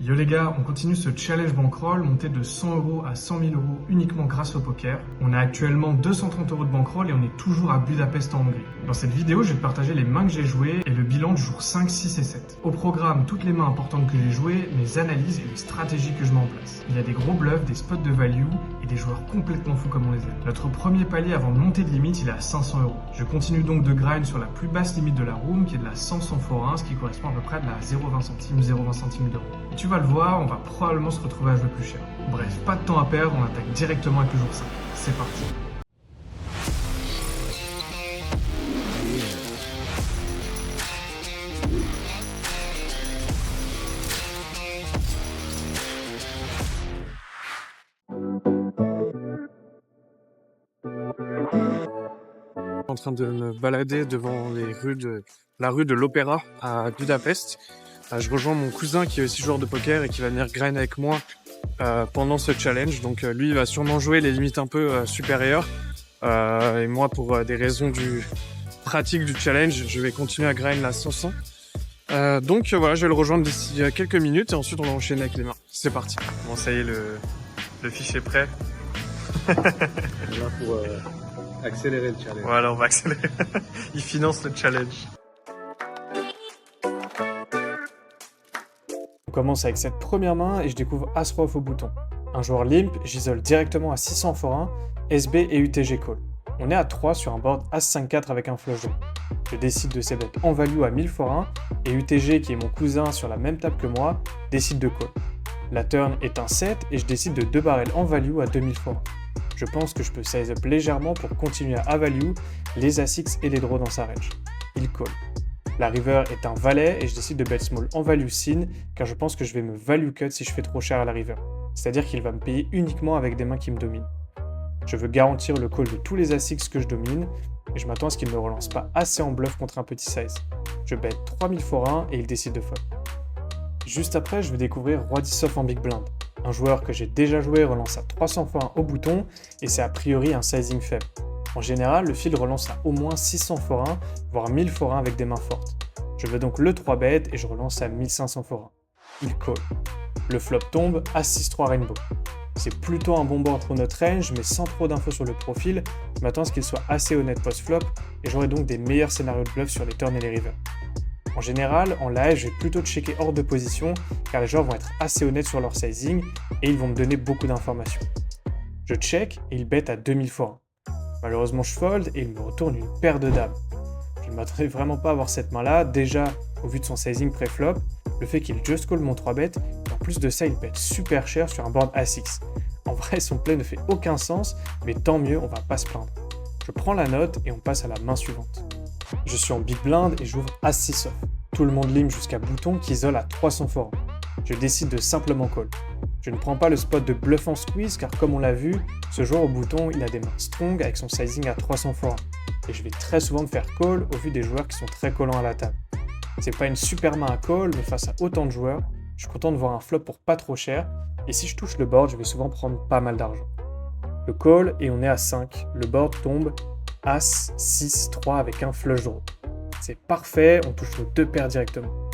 Yo les gars, on continue ce challenge bankroll monté de 100 € à 100 000 € uniquement grâce au poker. On a actuellement 230 € de bankroll et on est toujours à Budapest en Hongrie. Dans cette vidéo, je vais te partager les mains que j'ai jouées et le bilan du jour 5, 6 et 7. Au programme, toutes les mains importantes que j'ai jouées, mes analyses et les stratégies que je mets en place. Il y a des gros bluffs, des spots de value et des joueurs complètement fous comme on les aime. Notre premier palier avant de monter de limite, il est à 500 €. Je continue donc de grind sur la plus basse limite de la room qui est de la 100 x 1, ce qui correspond à peu près de la 0,20 centimes, 0,20 centimes d'euros. Tu vas le voir, on va probablement se retrouver à jouer plus cher. Bref, pas de temps à perdre, on attaque directement avec le jour 5. C'est parti. En train de me balader devant la rue de l'Opéra à Budapest. Je rejoins mon cousin qui est aussi joueur de poker et qui va venir grind avec moi pendant ce challenge. Donc lui il va sûrement jouer les limites un peu supérieures et moi pour des raisons pratiques du challenge je vais continuer à grind la 500. Donc voilà, je vais le rejoindre d'ici quelques minutes et ensuite on va enchaîner avec les mains. C'est parti. Bon ça y est, le fichier est prêt. Là pour accélérer le challenge. Voilà, on va accélérer. Il finance le challenge. On commence avec cette première main et je découvre As-Roi au bouton. Un joueur limp, j'isole directement à 600 x 1, SB et UTG call. On est à 3 sur un board As-5-4 avec un flush draw. Je décide de ces bêtes en value à 1000 x 1 et UTG, qui est mon cousin sur la même table que moi, décide de call. La turn est un 7 et je décide de 2 barrels en value à 2000 x 1. Je pense que je peux size up légèrement pour continuer à value les As-X et les draws dans sa range. Il call. La river est un valet et je décide de bet small en value sin car je pense que je vais me value cut si je fais trop cher à la river. C'est-à-dire qu'il va me payer uniquement avec des mains qui me dominent. Je veux garantir le call de tous les As-X que je domine et je m'attends à ce qu'il ne me relance pas assez en bluff contre un petit size. Je bet 3000 x 1 et il décide de fold. Juste après, je vais découvrir Roi 10 off en big blind. Un joueur que j'ai déjà joué relance à 300 x 1 au bouton et c'est a priori un sizing faible. En général, le field relance à au moins 600 x 1, voire 1000 x 1 avec des mains fortes. Je veux donc le 3 bet et je relance à 1500 x 1. Il call. Le flop tombe à 6-3 rainbow. C'est plutôt un bon board pour notre range, mais sans trop d'infos sur le profil, je m'attends à ce qu'il soit assez honnête post-flop et j'aurai donc des meilleurs scénarios de bluff sur les turns et les rivers. En général, en live, je vais plutôt checker hors de position car les joueurs vont être assez honnêtes sur leur sizing et ils vont me donner beaucoup d'informations. Je check et il bet à 2000 x 1. Malheureusement, je fold et il me retourne une paire de dames. Je ne m'attendais vraiment pas à voir cette main-là, déjà au vu de son sizing pré-flop, le fait qu'il just call mon 3-bet, et en plus de ça, il bet super cher sur un board As-X. En vrai, son play ne fait aucun sens, mais tant mieux, on va pas se plaindre. Je prends la note et on passe à la main suivante. Je suis en big blind et j'ouvre As-6 off. Tout le monde limp jusqu'à bouton qui isole à 300 x 1. Je décide de simplement call. Je ne prends pas le spot de bluff en squeeze car comme on l'a vu, ce joueur au bouton il a des mains strong avec son sizing à 300 x 1. Et je vais très souvent me faire call au vu des joueurs qui sont très collants à la table. C'est pas une super main à call, mais face à autant de joueurs, je suis content de voir un flop pour pas trop cher, et si je touche le board, je vais souvent prendre pas mal d'argent. Le call et on est à 5, le board tombe As, 6, 3 avec un flush draw. C'est parfait, on touche nos 2 paires directement.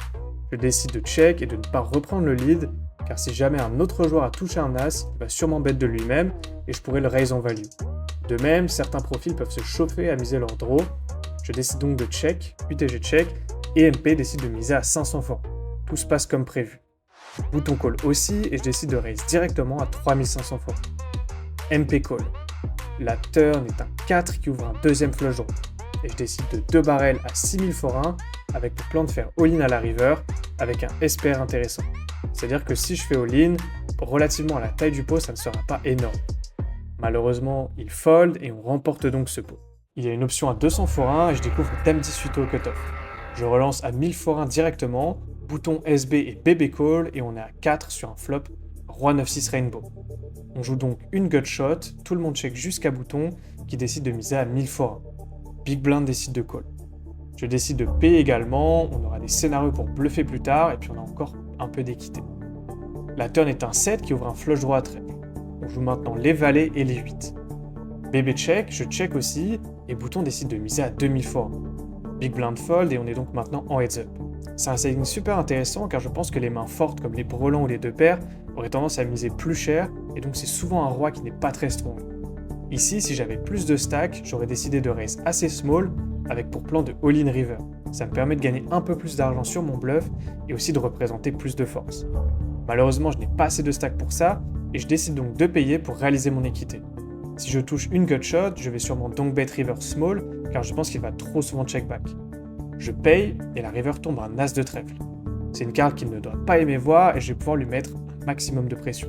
Je décide de check et de ne pas reprendre le lead, car si jamais un autre joueur a touché un As, il va sûrement bet de lui-même et je pourrais le raise en value. De même, certains profils peuvent se chauffer à miser leur draw. Je décide donc de check, UTG check, et MP décide de miser à 500 x 1. Tout se passe comme prévu. Bouton call aussi, et je décide de raise directement à 3500 x 1. MP call. La turn est un 4 qui ouvre un deuxième flush draw. Et je décide de 2 barrels à 6000 x 1, avec le plan de faire all-in à la river, avec un SPR intéressant. C'est-à-dire que si je fais all-in, relativement à la taille du pot, ça ne sera pas énorme. Malheureusement, il fold et on remporte donc ce pot. Il y a une option à 200 x 1 et je découvre Dame 18 au cutoff. Je relance à 1000 x 1 directement, bouton SB et BB call et on est à 4 sur un flop Roi 9-6 rainbow. On joue donc une gut shot, tout le monde check jusqu'à bouton qui décide de miser à 1000 x 1. Big blind décide de call. Je décide de payer également, on aura des scénarios pour bluffer plus tard et puis on a encore un peu d'équité. La turn est un 7 qui ouvre un flush draw à trèfle. On joue maintenant les valets et les 8. BB check, je check aussi, et bouton décide de miser à 2000 x 1. Big blind fold et on est donc maintenant en heads up. C'est un sizing super intéressant car je pense que les mains fortes comme les brelans ou les deux paires auraient tendance à miser plus cher et donc c'est souvent un roi qui n'est pas très strong. Ici, si j'avais plus de stacks, j'aurais décidé de raise assez small avec pour plan de all-in river. Ça me permet de gagner un peu plus d'argent sur mon bluff et aussi de représenter plus de force. Malheureusement, je n'ai pas assez de stacks pour ça et je décide donc de payer pour réaliser mon équité. Si je touche une gut shot, je vais sûrement donc bet river small car je pense qu'il va trop souvent check back. Je paye et la river tombe un as de trèfle. C'est une carte qu'il ne doit pas aimer voir et je vais pouvoir lui mettre un maximum de pression.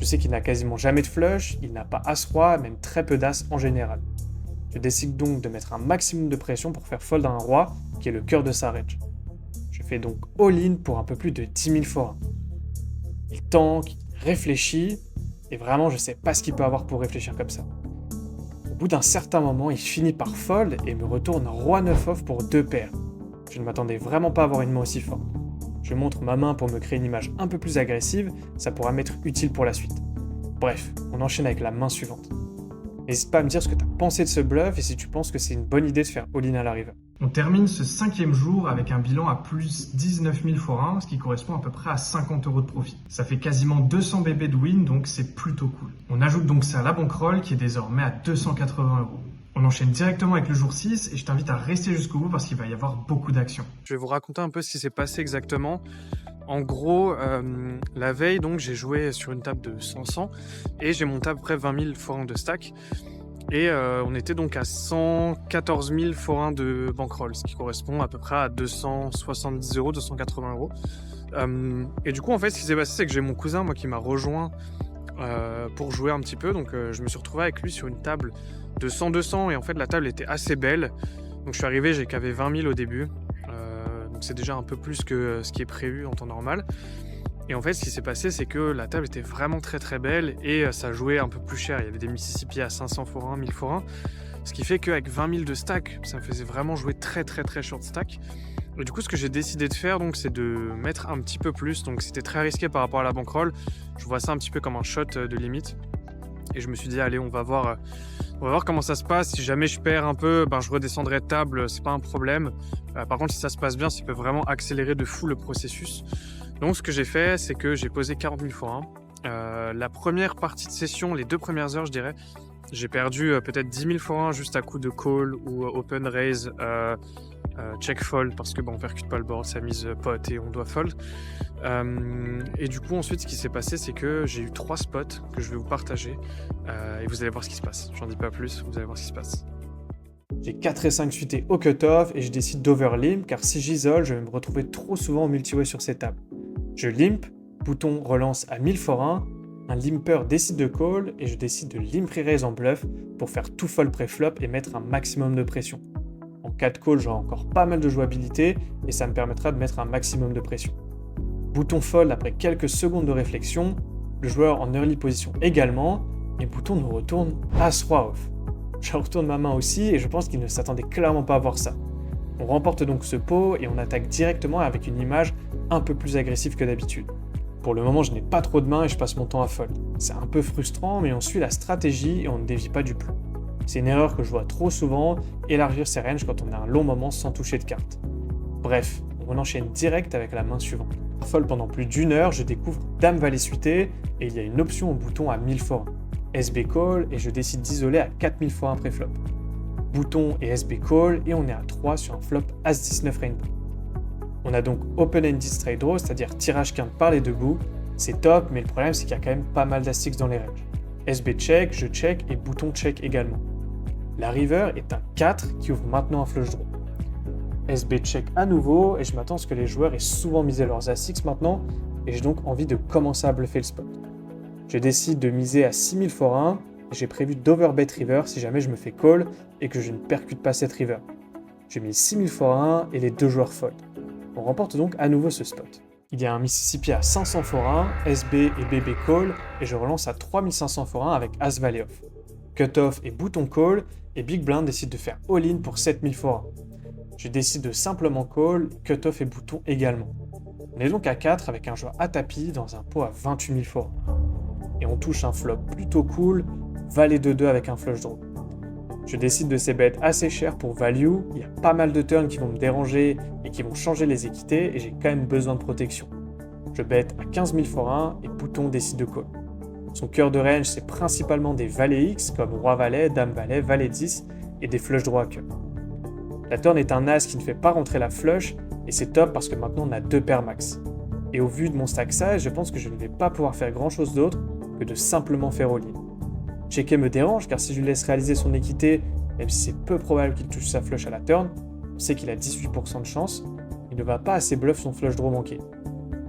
Je sais qu'il n'a quasiment jamais de flush, il n'a pas as-roi, même très peu d'as en général. Je décide donc de mettre un maximum de pression pour faire fold à un roi qui est le cœur de sa range. Je fais donc all-in pour un peu plus de 10 000 forains. Il tank, il réfléchit et vraiment je sais pas ce qu'il peut avoir pour réfléchir comme ça. Au bout d'un certain moment, il finit par fold et me retourne roi 9 off pour 2 paires. Je ne m'attendais vraiment pas à avoir une main aussi forte. Je montre ma main pour me créer une image un peu plus agressive, ça pourra m'être utile pour la suite. Bref, on enchaîne avec la main suivante. N'hésite pas à me dire ce que tu as pensé de ce bluff et si tu penses que c'est une bonne idée de faire all-in à la river. On termine ce 5e jour avec un bilan à plus 19 000 forains, ce qui correspond à peu près à 50 € de profit. Ça fait quasiment 200 bébés de win, donc c'est plutôt cool. On ajoute donc ça à la bankroll qui est désormais à 280 €. On enchaîne directement avec le jour 6 et je t'invite à rester jusqu'au bout parce qu'il va y avoir beaucoup d'actions. Je vais vous raconter un peu ce qui s'est passé exactement. En gros, la veille, donc, j'ai joué sur une table de 100 et j'ai monté à peu près 20 000 forains de stack. Et on était donc à 114 000 forains de bankroll, ce qui correspond à peu près à 270 €, 280 €. Et du coup, en fait, ce qui s'est passé, c'est que j'ai mon cousin, moi, qui m'a rejoint pour jouer un petit peu. Donc, je me suis retrouvé avec lui sur une table de 100-200 et en fait, la table était assez belle. Donc, je suis arrivé, j'ai cavé 20 000 au début. Donc, c'est déjà un peu plus que ce qui est prévu en temps normal. Et en fait, ce qui s'est passé, c'est que la table était vraiment très très belle et ça jouait un peu plus cher. Il y avait des Mississippi à 500 forains, 1000 forains. Ce qui fait qu'avec 20 000 de stack, ça me faisait vraiment jouer très très très short stack. Et du coup, ce que j'ai décidé de faire, donc, c'est de mettre un petit peu plus. Donc, c'était très risqué par rapport à la bankroll. Je vois ça un petit peu comme un shot de limite. Et je me suis dit, allez, on va voir comment ça se passe. Si jamais je perds un peu, je redescendrai de table, c'est pas un problème. Par contre, si ça se passe bien, ça peut vraiment accélérer de fou le processus. Donc, ce que j'ai fait, c'est que j'ai posé 40 000 forains. La première partie de session, les 2 premières heures, je dirais, j'ai perdu peut-être 10 000 forains juste à coup de call ou open raise, check fold, parce que on percute pas le board, ça mise pot et on doit fold. Et du coup, ensuite, ce qui s'est passé, c'est que j'ai eu 3 spots que je vais vous partager et vous allez voir ce qui se passe. J'en dis pas plus, vous allez voir ce qui se passe. J'ai 4 et 5 suités au cut-off et je décide d'overlimp car si j'isole, je vais me retrouver trop souvent en multi-way sur ces tables. Je limp, bouton relance à 1000 forains, un limper décide de call et je décide de limp re-raise en bluff pour faire tout fold pré-flop et mettre un maximum de pression. En cas de call, j'aurai encore pas mal de jouabilité et ça me permettra de mettre un maximum de pression. Bouton fold après quelques secondes de réflexion, le joueur en early position également, et bouton nous retourne as-roi off. Je retourne ma main aussi et je pense qu'il ne s'attendait clairement pas à voir ça. On remporte donc ce pot et on attaque directement avec une image un peu plus agressive que d'habitude. Pour le moment, je n'ai pas trop de mains et je passe mon temps à fold. C'est un peu frustrant, mais on suit la stratégie et on ne dévie pas du plan. C'est une erreur que je vois trop souvent, élargir ses ranges quand on a un long moment sans toucher de carte. Bref, on enchaîne direct avec la main suivante. Fold pendant plus d'1 heure, je découvre Dame Valet suité et il y a une option au bouton à 1000 forains. SB call et je décide d'isoler à 4000 forains pré-flop. Bouton et SB call et on est à 3 sur un flop As-19 Rainbow. On a donc Open-Ended Straight Draw, c'est-à-dire tirage quinte par les 2 bouts. C'est top, mais le problème c'est qu'il y a quand même pas mal d'As-6 dans les ranges. SB check, je check et bouton check également. La river est un 4 qui ouvre maintenant un flush draw. SB check à nouveau et je m'attends à ce que les joueurs aient souvent misé leurs As-6 maintenant et j'ai donc envie de commencer à bluffer le spot. Je décide de miser à 6000 forains et j'ai prévu d'overbet river si jamais je me fais call et que je ne percute pas cette river. Je mise 6000 forains et les 2 joueurs fold. On remporte donc à nouveau ce spot. Il y a un Mississippi à 500 forains, SB et BB call et je relance à 3500 forains avec As Valet off. Cut-off et bouton call et Big Blind décide de faire all-in pour 7000 forains. Je décide de simplement call, cut-off et bouton également. On est donc à 4 avec un joueur à tapis dans un pot à 28 000 forains. Et on touche un flop plutôt cool, Valet de 2 avec un flush draw. Je décide de ces bêtes assez chères pour value, il y a pas mal de turns qui vont me déranger et qui vont changer les équités et j'ai quand même besoin de protection. Je bête à 15 000 forains et Bouton décide de call. Son cœur de range c'est principalement des valets X comme Roi-Valet, Dame-Valet, Valet 10 et des flush droit cœur. La turn est un as qui ne fait pas rentrer la flush et c'est top parce que maintenant on a 2 paires max. Et au vu de mon stack size, je pense que je ne vais pas pouvoir faire grand chose d'autre que de simplement faire all-in. Checker me dérange car si je lui laisse réaliser son équité, même si c'est peu probable qu'il touche sa flush à la turn, on sait qu'il a 18% de chance, il ne va pas assez bluff son flush draw manqué.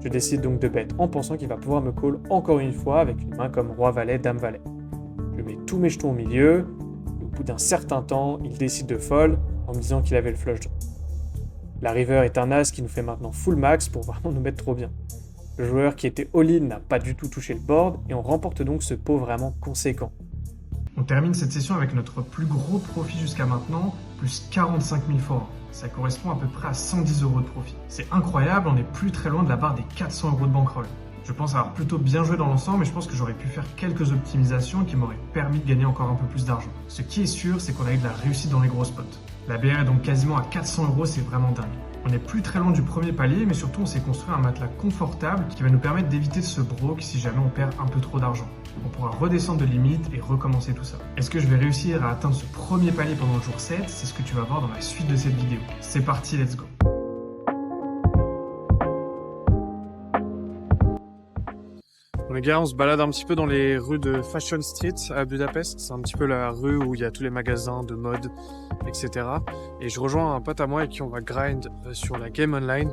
Je décide donc de bet en pensant qu'il va pouvoir me call encore une fois avec une main comme Roi-Valet, Dame-Valet. Je mets tous mes jetons au milieu, et au bout d'un certain temps, il décide de fold en me disant qu'il avait le flush draw. La river est un as qui nous fait maintenant full max pour vraiment nous mettre trop bien. Le joueur qui était all-in n'a pas du tout touché le board et on remporte donc ce pot vraiment conséquent. On termine cette session avec notre plus gros profit jusqu'à maintenant, plus 45 000 forains. Ça correspond à peu près à 110 € de profit. C'est incroyable, on n'est plus très loin de la barre des 400 € de bankroll. Je pense avoir plutôt bien joué dans l'ensemble et je pense que j'aurais pu faire quelques optimisations qui m'auraient permis de gagner encore un peu plus d'argent. Ce qui est sûr, c'est qu'on a eu de la réussite dans les gros spots. La BR est donc quasiment à 400 €, c'est vraiment dingue. On n'est plus très loin du premier palier, mais surtout on s'est construit un matelas confortable qui va nous permettre d'éviter de se broke si jamais on perd un peu trop d'argent. On pourra redescendre de limite et recommencer tout ça. Est-ce que je vais réussir à atteindre ce premier palier pendant le jour 7? C'est ce que tu vas voir dans la suite de cette vidéo. C'est parti, let's go! Les gars, on se balade un petit peu dans les rues de Fashion Street à Budapest. C'est un petit peu la rue où il y a tous les magasins de mode, etc. Et je rejoins un pote à moi avec qui on va grind sur la game online.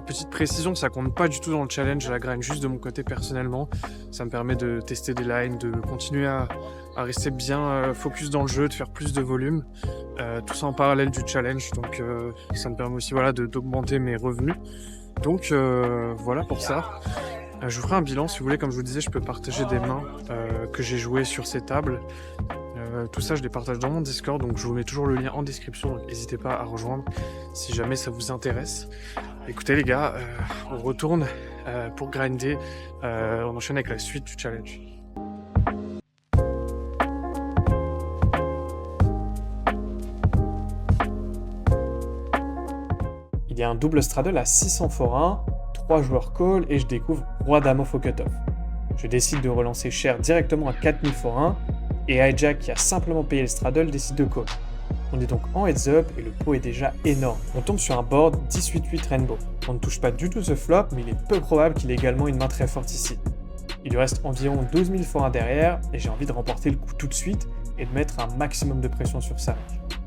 Petite précision, ça compte pas du tout dans le challenge, je la grind juste de mon côté personnellement. Ça me permet de tester des lines, de continuer à rester bien focus dans le jeu, de faire plus de volume. Tout ça en parallèle du challenge, donc ça me permet aussi d'augmenter mes revenus. Donc voilà pour ça. Je vous ferai un bilan si vous voulez, comme je vous disais, je peux partager des mains que j'ai jouées sur ces tables. Tout ça je les partage dans mon Discord, donc je vous mets toujours le lien en description, donc n'hésitez pas à rejoindre si jamais ça vous intéresse. Écoutez les gars, on retourne pour grinder, on enchaîne avec la suite du challenge. Il y a un double straddle à 600 forains, 3 joueurs call et je découvre Roi Dame off au cutoff. Je décide de relancer cher directement à 4000 forains et Hijack qui a simplement payé le straddle décide de call. On est donc en heads up et le pot est déjà énorme. On tombe sur un board 18-8 rainbow. On ne touche pas du tout ce flop mais il est peu probable qu'il ait également une main très forte ici. Il lui reste environ 12 000 forains derrière et j'ai envie de remporter le coup tout de suite et de mettre un maximum de pression sur sa range.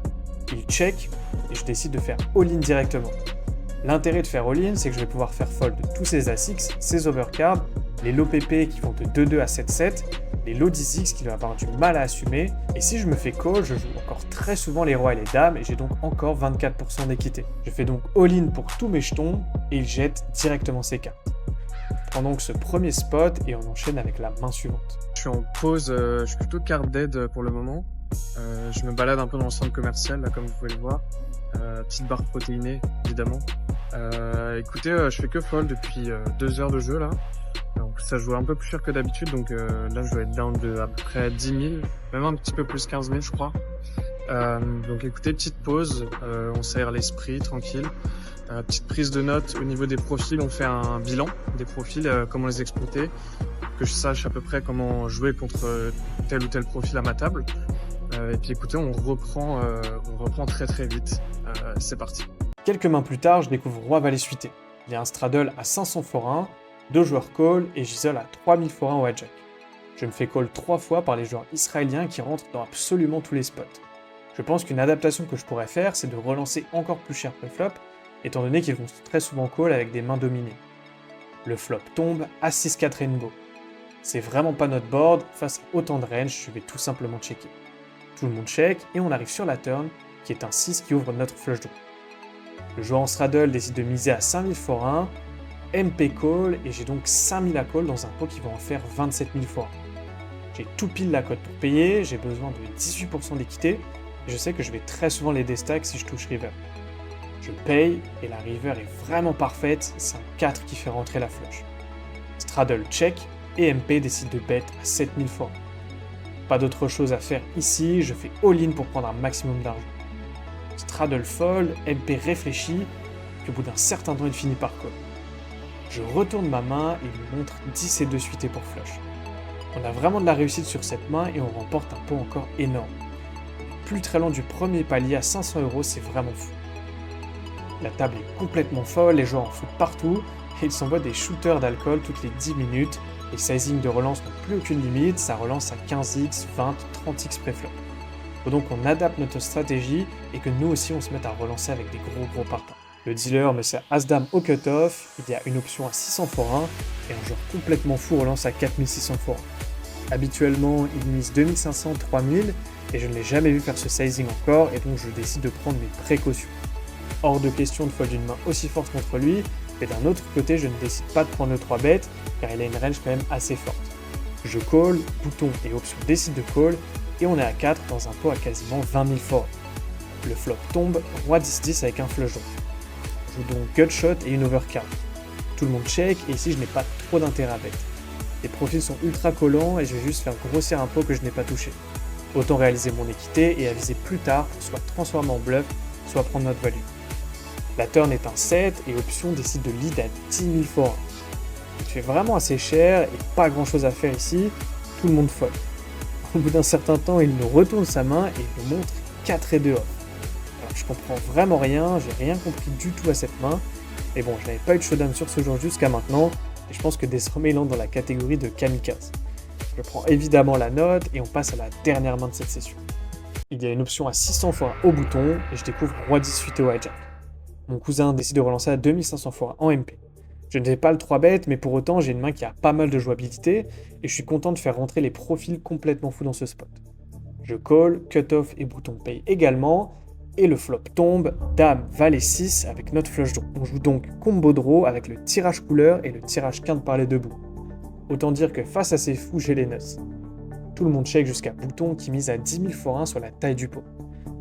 Il check et je décide de faire all-in directement. L'intérêt de faire all-in, c'est que je vais pouvoir faire fold tous ces As-X, ces overcards, les low PP qui vont de 2-2 à 7-7, les low 10X qui vont avoir du mal à assumer, et si je me fais call, je joue encore très souvent les rois et les dames, et j'ai donc encore 24% d'équité. Je fais donc all-in pour tous mes jetons, et il jette directement ses cartes. Je prends donc ce premier spot, et on enchaîne avec la main suivante. Je suis en pause, je suis plutôt card dead pour le moment. Je me balade un peu dans le centre commercial, là, comme vous pouvez le voir. Petite barre protéinée, évidemment. Écoutez, je fais que fold depuis 2 heures de jeu, là. En plus, ça joue un peu plus cher que d'habitude, donc là, je dois être down de à peu près 10 000, même un petit peu plus 15 000, je crois. Donc écoutez, petite pause, on s'aère l'esprit, tranquille. Petite prise de notes au niveau des profils, on fait un bilan des profils, comment les exploiter, que je sache à peu près comment jouer contre tel ou tel profil à ma table. Et puis écoutez, on reprend très très vite. C'est parti. Quelques mains plus tard, je découvre Roi Valet suité. Il y a un straddle à 500 forains, 2 joueurs call et j'isole à 3000 forains au hijack. Je me fais call 3 fois par les joueurs israéliens qui rentrent dans absolument tous les spots. Je pense qu'une adaptation que je pourrais faire, c'est de relancer encore plus cher pré-flop, étant donné qu'ils vont très souvent call avec des mains dominées. Le flop tombe à 6-4 rainbow. C'est vraiment pas notre board, face à autant de range, je vais tout simplement checker. Tout le monde check et on arrive sur la turn, qui est un 6 qui ouvre notre flush draw. Le joueur en straddle décide de miser à 5000 forains, MP call et j'ai donc 5000 à call dans un pot qui va en faire 27 000 forains. J'ai tout pile la cote pour payer, j'ai besoin de 18% d'équité et je sais que je vais très souvent les déstack si je touche river. Je paye et la river est vraiment parfaite, c'est un 4 qui fait rentrer la flush. Straddle check et MP décide de bet à 7000 forains. Pas d'autre chose à faire ici, je fais all-in pour prendre un maximum d'argent. Straddle fold, MP réfléchit, puis au bout d'un certain temps il finit par call. Je retourne ma main et il me montre 10 et 2 suités pour flush. On a vraiment de la réussite sur cette main et on remporte un pot encore énorme. Plus très loin du premier palier à 500 €, c'est vraiment fou. La table est complètement folle, les joueurs en foutent partout et ils s'envoient des shooters d'alcool toutes les 10 minutes. Les sizings de relance n'ont plus aucune limite, ça relance à 15x, 20, 30x préflop. Faut donc qu'on adapte notre stratégie et que nous aussi on se mette à relancer avec des gros partants. Le dealer me sert As-Dame au cut-off, il y a une option à 600 x 1 et un joueur complètement fou relance à 4600 x 1. Habituellement, il mise 2500, 3000 et je ne l'ai jamais vu faire ce sizing encore et donc je décide de prendre mes précautions. Hors de question de fold d'une main aussi forte contre lui, mais d'un autre côté, je ne décide pas de prendre le 3-bet car il a une range quand même assez forte. Je call, bouton et option décide de call et on est à 4 dans un pot à quasiment 20 000 forts. Le flop tombe, roi 10-10 avec un flush draw. Je joue donc gutshot et une overcard. Tout le monde check et ici je n'ai pas trop d'intérêt à bet. Les profils sont ultra collants et je vais juste faire grossir un pot que je n'ai pas touché. Autant réaliser mon équité et aviser plus tard pour soit transformer en bluff, soit prendre notre value. La turn est un 7 et option décide de lead à 10 000 forts. Il fait vraiment assez cher et pas grand chose à faire ici, tout le monde fold. Au bout d'un certain temps, il nous retourne sa main et il nous montre 4 et 2 off. Alors je comprends vraiment rien, j'ai rien compris du tout à cette main, mais bon, je n'avais pas eu de showdown sur ce joueur jusqu'à maintenant, et je pense que désormais il entre dans la catégorie de kamikaze. Je prends évidemment la note et on passe à la dernière main de cette session. Il y a une option à 600 fois au bouton et je découvre roi 18 au hijack. Mon cousin décide de relancer à 2500 fois en MP. Je ne fais pas le 3-bet, mais pour autant j'ai une main qui a pas mal de jouabilité et je suis content de faire rentrer les profils complètement fous dans ce spot. Je call, cut-off et bouton paye également, et le flop tombe, dame, valet 6 avec notre flush draw. On joue donc combo draw avec le tirage couleur et le tirage quinte par les deux bouts. Autant dire que face à ces fous, j'ai les nuts. Tout le monde check jusqu'à bouton qui mise à 10 000 x 1 sur la taille du pot.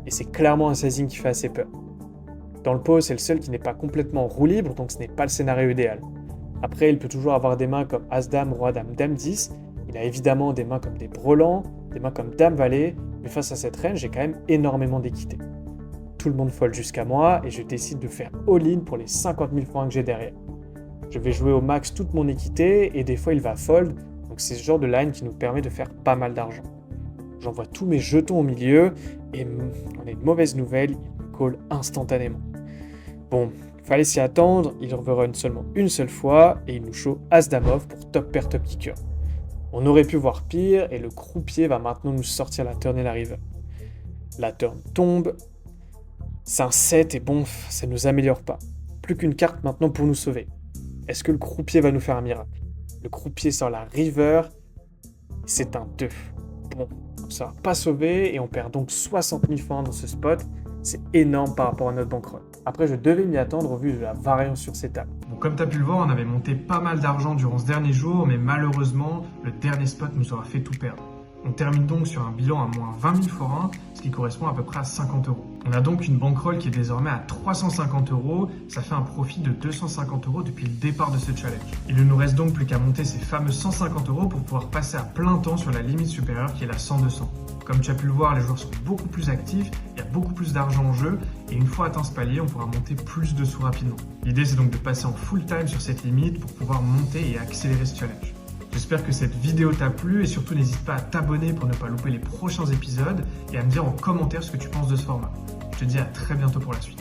Et c'est clairement un sizing qui fait assez peur. Dans le pot, c'est le seul qui n'est pas complètement roue libre, donc ce n'est pas le scénario idéal. Après, il peut toujours avoir des mains comme As-Dame, Roi-Dame, Dame 10. Il a évidemment des mains comme des brelans, des mains comme Dame-Valet, mais face à cette range, j'ai quand même énormément d'équité. Tout le monde fold jusqu'à moi et je décide de faire all-in pour les 50 000 francs que j'ai derrière. Je vais jouer au max toute mon équité et des fois il va fold, donc c'est ce genre de line qui nous permet de faire pas mal d'argent. J'envoie tous mes jetons au milieu et on a une mauvaise nouvelle, il me call instantanément. Bon, fallait s'y attendre, il overrun seulement une seule fois et il nous show As-Dame off pour top pair top kicker. On aurait pu voir pire et le croupier va maintenant nous sortir la turn et la river. La turn tombe, c'est un 7 et bon, ça ne nous améliore pas. Plus qu'une carte maintenant pour nous sauver. Est-ce que le croupier va nous faire un miracle? Le croupier sort la river, c'est un 2. Bon, ça va pas sauver et on perd donc 60 000 francs dans ce spot. C'est énorme par rapport à notre bankroll. Après, je devais m'y attendre au vu de la variance sur ces tables. Bon, comme tu as pu le voir, on avait monté pas mal d'argent durant ce dernier jour, mais malheureusement, le dernier spot nous aura fait tout perdre. On termine donc sur un bilan à moins 20 000 forains, ce qui correspond à peu près à 50 €. On a donc une bankroll qui est désormais à 350 €, ça fait un profit de 250 € depuis le départ de ce challenge. Il ne nous reste donc plus qu'à monter ces fameux 150 € pour pouvoir passer à plein temps sur la limite supérieure qui est la 100-200. Comme tu as pu le voir, les joueurs sont beaucoup plus actifs, il y a beaucoup plus d'argent en jeu, et une fois atteint ce palier, on pourra monter plus de sous rapidement. L'idée c'est donc de passer en full time sur cette limite pour pouvoir monter et accélérer ce challenge. J'espère que cette vidéo t'a plu et surtout n'hésite pas à t'abonner pour ne pas louper les prochains épisodes et à me dire en commentaire ce que tu penses de ce format. Je te dis à très bientôt pour la suite.